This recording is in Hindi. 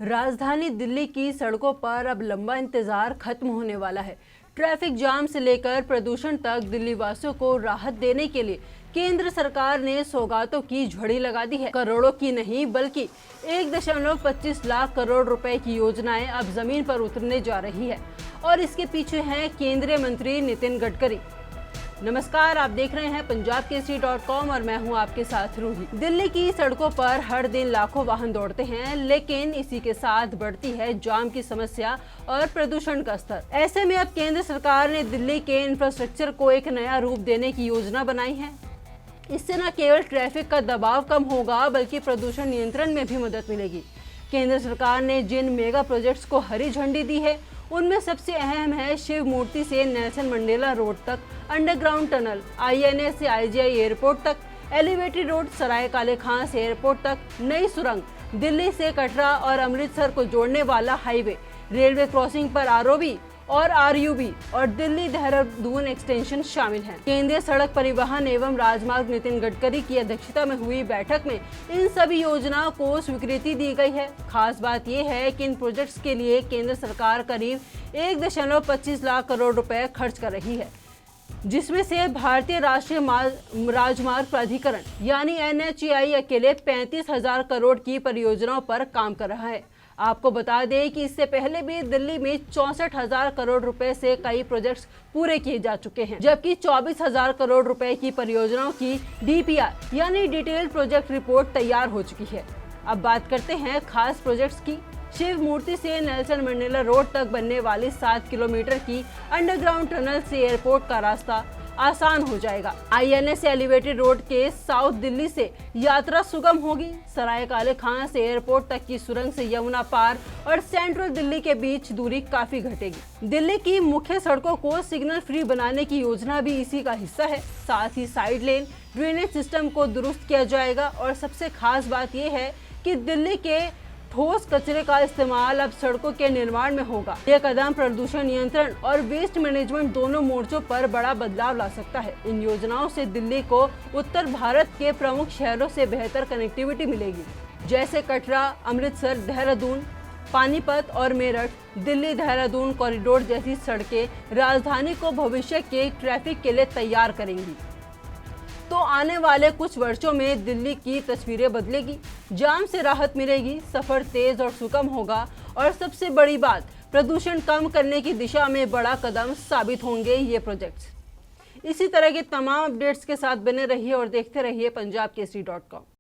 राजधानी दिल्ली की सड़कों पर अब लंबा इंतजार खत्म होने वाला है। ट्रैफिक जाम से लेकर प्रदूषण तक दिल्ली वासियों को राहत देने के लिए केंद्र सरकार ने सौगातों की झड़ी लगा दी है। करोड़ों की नहीं बल्कि 1.25 लाख करोड़ रुपए की योजनाएं अब जमीन पर उतरने जा रही है और इसके पीछे हैं केंद्रीय मंत्री नितिन गडकरी। नमस्कार, आप देख रहे हैं punjabkesari.com और मैं हूं आपके साथ रूही। दिल्ली की सड़कों पर हर दिन लाखों वाहन दौड़ते हैं, लेकिन इसी के साथ बढ़ती है जाम की समस्या और प्रदूषण का स्तर। ऐसे में अब केंद्र सरकार ने दिल्ली के इंफ्रास्ट्रक्चर को एक नया रूप देने की योजना बनाई है। इससे न केवल ट्रैफिक का दबाव कम होगा बल्कि प्रदूषण नियंत्रण में भी मदद मिलेगी। केंद्र सरकार ने जिन मेगा प्रोजेक्ट्स को हरी झंडी दी है उनमें सबसे अहम है शिव मूर्ति से नेल्सन मंडेला रोड तक अंडरग्राउंड टनल, INA से IGI एयरपोर्ट तक एलिवेटेड रोड, सराय काले खां से एयरपोर्ट तक नई सुरंग, दिल्ली से कटरा और अमृतसर को जोड़ने वाला हाईवे, रेलवे क्रॉसिंग पर ROB और RUB और दिल्ली देहरादून एक्सटेंशन शामिल हैं। केंद्रीय सड़क परिवहन एवं राजमार्ग नितिन गडकरी की अध्यक्षता में हुई बैठक में इन सभी योजनाओं को स्वीकृति दी गई है। खास बात यह है कि इन प्रोजेक्ट्स के लिए केंद्र सरकार करीब 1.25 लाख करोड़ रुपए खर्च कर रही है, जिसमें से भारतीय राष्ट्रीय राजमार्ग प्राधिकरण यानी NHAI अकेले 35,000 करोड़ की परियोजनाओं पर काम कर रहा है। आपको बता दें कि इससे पहले भी दिल्ली में 64,000 करोड़ रुपए से कई प्रोजेक्ट्स पूरे किए जा चुके हैं, जबकि 24,000 करोड़ रुपए की परियोजनाओं की DPR यानी डिटेल्ड प्रोजेक्ट रिपोर्ट तैयार हो चुकी है। अब बात करते हैं खास प्रोजेक्ट्स की। शिव मूर्ति से नेल्सन मंडेला रोड तक बनने वाली 7 किलोमीटर की अंडरग्राउंड टनल से एयरपोर्ट का रास्ता आसान हो जाएगा। INA से एलिवेटेड रोड के साउथ दिल्ली से यात्रा सुगम होगी। सराय काले खां से एयरपोर्ट तक की सुरंग से यमुना पार और सेंट्रल दिल्ली के बीच दूरी काफी घटेगी। दिल्ली की मुख्य सड़कों को सिग्नल फ्री बनाने की योजना भी इसी का हिस्सा है। साथ ही साइड लेन ड्रेनेज सिस्टम को दुरुस्त किया जाएगा और सबसे खास बात यह है कि दिल्ली के ठोस कचरे का इस्तेमाल अब सड़कों के निर्माण में होगा। यह कदम प्रदूषण नियंत्रण और वेस्ट मैनेजमेंट दोनों मोर्चों पर बड़ा बदलाव ला सकता है। इन योजनाओं से दिल्ली को उत्तर भारत के प्रमुख शहरों से बेहतर कनेक्टिविटी मिलेगी, जैसे कटरा, अमृतसर, देहरादून, पानीपत और मेरठ। दिल्ली देहरादून कॉरिडोर जैसी सड़कें राजधानी को भविष्य के ट्रैफिक के लिए तैयार करेंगी। तो आने वाले कुछ वर्षों में दिल्ली की तस्वीरें बदलेगी, जाम से राहत मिलेगी, सफर तेज और सुगम होगा और सबसे बड़ी बात, प्रदूषण कम करने की दिशा में बड़ा कदम साबित होंगे ये प्रोजेक्ट्स। इसी तरह के तमाम अपडेट्स के साथ बने रहिए और देखते रहिए punjabkesari.com।